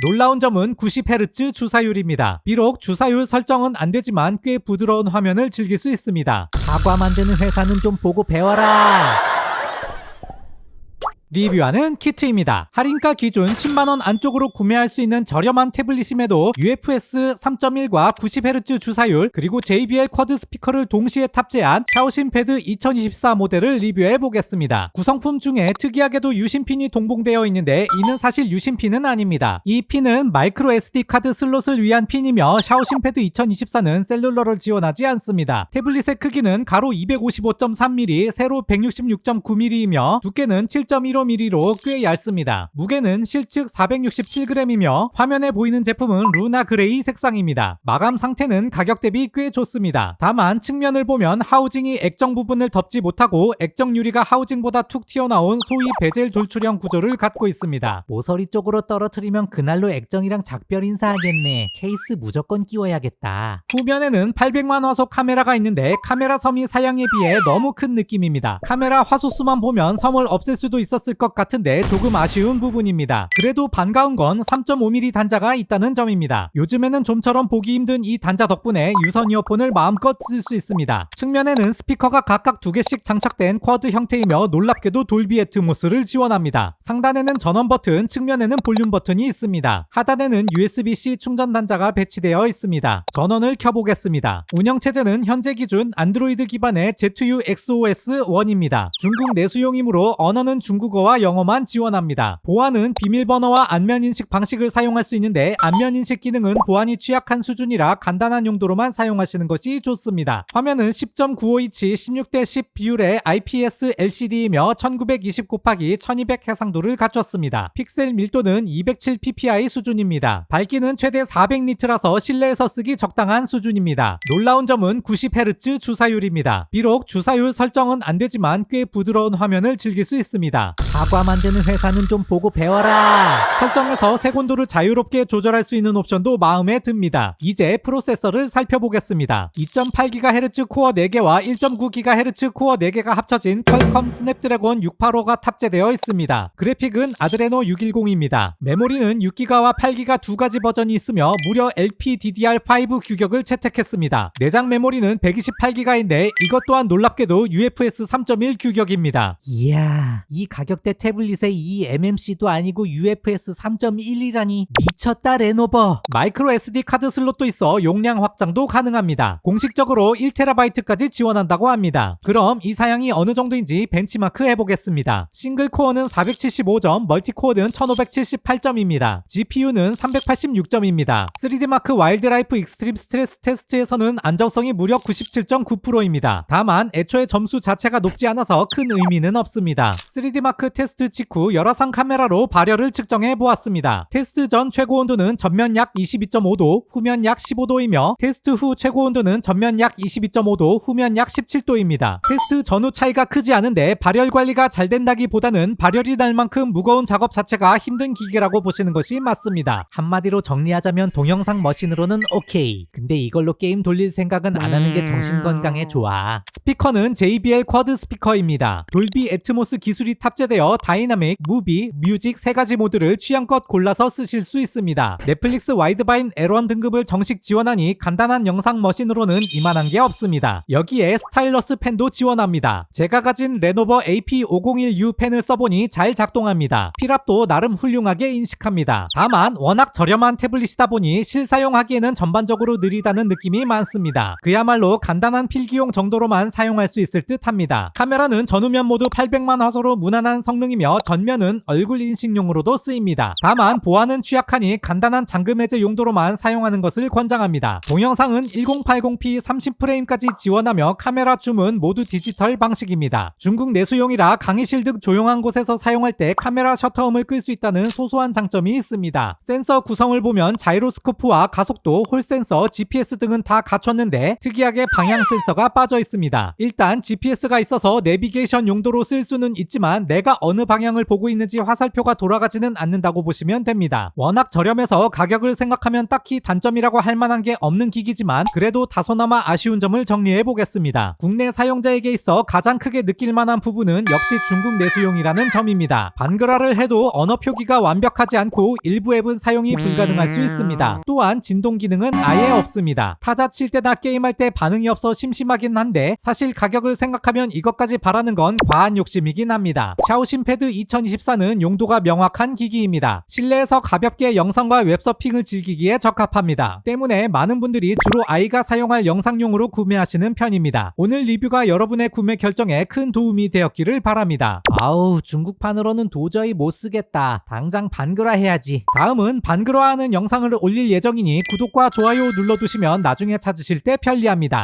놀라운 점은 90Hz 주사율입니다. 비록 주사율 설정은 안되지만 꽤 부드러운 화면을 즐길 수 있습니다. 사과 만드는 회사는 좀 보고 배워라. 리뷰하는 키트입니다. 할인가 기준 10만원 안쪽으로 구매할 수 있는 저렴한 태블릿임에도 UFS 3.1과 90Hz 주사율 그리고 JBL 쿼드 스피커를 동시에 탑재한 샤오신 패드 2024 모델을 리뷰해보겠습니다. 구성품 중에 특이하게도 유심핀이 동봉되어 있는데 이는 사실 유심핀은 아닙니다. 이 핀은 마이크로 SD 카드 슬롯을 위한 핀이며 샤오신 패드 2024는 셀룰러를 지원하지 않습니다. 태블릿의 크기는 가로 255.3mm, 세로 166.9mm이며 두께는 7.15mm로 꽤 얇습니다. 무게는 실측 467g이며 화면에 보이는 제품은 루나 그레이 색상입니다. 마감 상태는 가격 대비 꽤 좋습니다. 다만 측면을 보면 하우징이 액정 부분을 덮지 못하고 액정 유리가 하우징보다 툭 튀어나온 소위 베젤 돌출형 구조를 갖고 있습니다. 모서리 쪽으로 떨어뜨리면 그날로 액정이랑 작별 인사하겠네. 케이스 무조건 끼워야겠다. 후면에는 800만 화소 카메라가 있는데 카메라 섬이 사양에 비해 너무 큰 느낌입니다. 카메라 화소수만 보면 섬을 없앨 수도 있었을 것 같은데 조금 아쉬운 부분입니다. 그래도 반가운 건 3.5mm 단자가 있다는 점입니다. 요즘에는 좀처럼 보기 힘든 이 단자 덕분에 유선 이어폰을 마음껏 쓸 수 있습니다. 측면에는 스피커가 각각 2개씩 장착된 쿼드 형태이며 놀랍게도 돌비 애트모스를 지원합니다. 상단에는 전원 버튼, 측면에는 볼륨 버튼이 있습니다. 하단에는 USB-C 충전 단자가 배치되어 있습니다. 전원을 켜보겠습니다. 운영체제는 현재 기준 안드로이드 기반의 ZU XOS1입니다. 중국 내수용이므로 언어는 중국어와 영어만 지원합니다. 보안은 비밀번호와 안면인식 방식을 사용할 수 있는데 안면인식 기능은 보안이 취약한 수준이라 간단한 용도로만 사용하시는 것이 좋습니다. 화면은 10.95인치 16:10 비율의 IPS LCD이며 1920x1200 해상도를 갖췄습니다. 픽셀 밀도는 207 ppi 수준입니다. 밝기는 최대 400니트라서 실내에서 쓰기 적당한 수준입니다. 놀라운 점은 90Hz 주사율입니다. 비록 주사율 설정은 안되지만 꽤 부드러운 화면을 즐길 수 있습니다. 사과 만드는 회사는 좀 보고 배워라. 설정에서 색온도를 자유롭게 조절할 수 있는 옵션도 마음에 듭니다. 이제 프로세서를 살펴보겠습니다. 2.8GHz 코어 4개와 1.9GHz 코어 4개가 합쳐진 퀄컴 스냅드래곤 685가 탑재되어 있습니다. 그래픽은 아드레노 610입니다. 메모리는 6GB와 8GB 두 가지 버전이 있으며 무려 LPDDR5 규격을 채택했습니다. 내장 메모리는 128GB인데 이것 또한 놀랍게도 UFS 3.1 규격입니다. 이야, 이 가격대 태블릿에 이 MMC도 아니고 UFS 3.1이라니 미쳤다 레노버. 마이크로 SD 카드 슬롯도 있어 용량 확장도 가능합니다. 공식적으로 1TB까지 지원한다고 합니다. 그럼 이 사양이 어느 정도인지 벤치마크 해보겠습니다. 싱글 코어는 475점, 멀티코어는 1578점입니다. GPU는 386점입니다. 3D마크 와일드라이프 익스트림 스트레스 테스트에서는 안정성이 무려 97.9%입니다. 다만 애초에 점수 자체가 높지 않아서 큰 의미는 없습니다. 3D마크 테스트 직후 열화상 카메라로 발열을 측정해 보았습니다. 테스트 전 최고 온도는 전면 약 22.5도, 후면 약 15도이며 테스트 후 최고 온도는 전면 약 22.5도, 후면 약 17도입니다. 테스트 전후 차이가 크지 않은데 발열 관리가 잘 된다기보다는 발열이 날 만큼 무거운 작업 자체가 힘든 기계라고 보시는 것이 맞습니다. 한마디로 정리하자면 동영상 머신으로는 오케이. 근데 이걸로 게임 돌릴 생각은 안 하는 게 정신 건강에 좋아. 스피커는 JBL 쿼드 스피커입니다. 돌비 애트모스 기술이 탑재되어 다이나믹, 무비, 뮤직 3가지 모드를 취향껏 골라서 쓰실 수 있습니다. 넷플릭스 와이드바인 L1 등급을 정식 지원하니 간단한 영상 머신으로는 이만한 게 없습니다. 여기에 스타일러스 펜도 지원합니다. 제가 가진 레노버 AP501U 펜을 써보니 잘 작동합니다. 필압도 나름 훌륭하게 인식합니다. 다만 워낙 저렴한 태블릿이다 보니 실사용하기에는 전반적으로 느리다는 느낌이 많습니다. 그야말로 간단한 필기용 정도로만 사용할 수 있을 듯 합니다. 카메라는 전후면 모두 800만 화소로 무난한 성능이며 전면은 얼굴 인식용으로도 쓰입니다. 다만 보안은 취약하니 간단한 잠금 해제 용도로만 사용하는 것을 권장합니다. 동영상은 1080p 30프레임까지 지원하며 카메라 줌은 모두 디지털 방식입니다. 중국 내수용이라 강의실 등 조용한 곳에서 사용할 때 카메라 셔터음을 끌 수 있다는 소소한 장점이 있습니다. 센서 구성을 보면 자이로스코프와 가속도, 홀 센서, GPS 등은 다 갖췄는데 특이하게 방향 센서가 빠져 있습니다. 일단 GPS가 있어서 내비게이션 용도로 쓸 수는 있지만 내가 내가 어느 방향을 보고 있는지 화살표가 돌아가지는 않는다고 보시면 됩니다. 워낙 저렴해서 가격을 생각하면 딱히 단점이라고 할 만한 게 없는 기기지만 그래도 다소나마 아쉬운 점을 정리해 보겠습니다. 국내 사용자에게 있어 가장 크게 느낄 만한 부분은 역시 중국 내수용이라는 점입니다. 반글화를 해도 언어 표기가 완벽하지 않고 일부 앱은 사용이 불가능할 수 있습니다. 또한 진동 기능은 아예 없습니다. 타자 칠 때나 게임할 때 반응이 없어 심심하긴 한데 사실 가격을 생각하면 이것까지 바라는 건 과한 욕심이긴 합니다. 샤오신 패드 2024는 용도가 명확한 기기입니다. 실내에서 가볍게 영상과 웹서핑을 즐기기에 적합합니다. 때문에 많은 분들이 주로 아이가 사용할 영상용으로 구매하시는 편입니다. 오늘 리뷰가 여러분의 구매 결정에 큰 도움이 되었기를 바랍니다. 아우, 중국판으로는 도저히 못 쓰겠다. 당장 반글화 해야지. 다음은 반글화하는 영상을 올릴 예정이니 구독과 좋아요 눌러두시면 나중에 찾으실 때 편리합니다.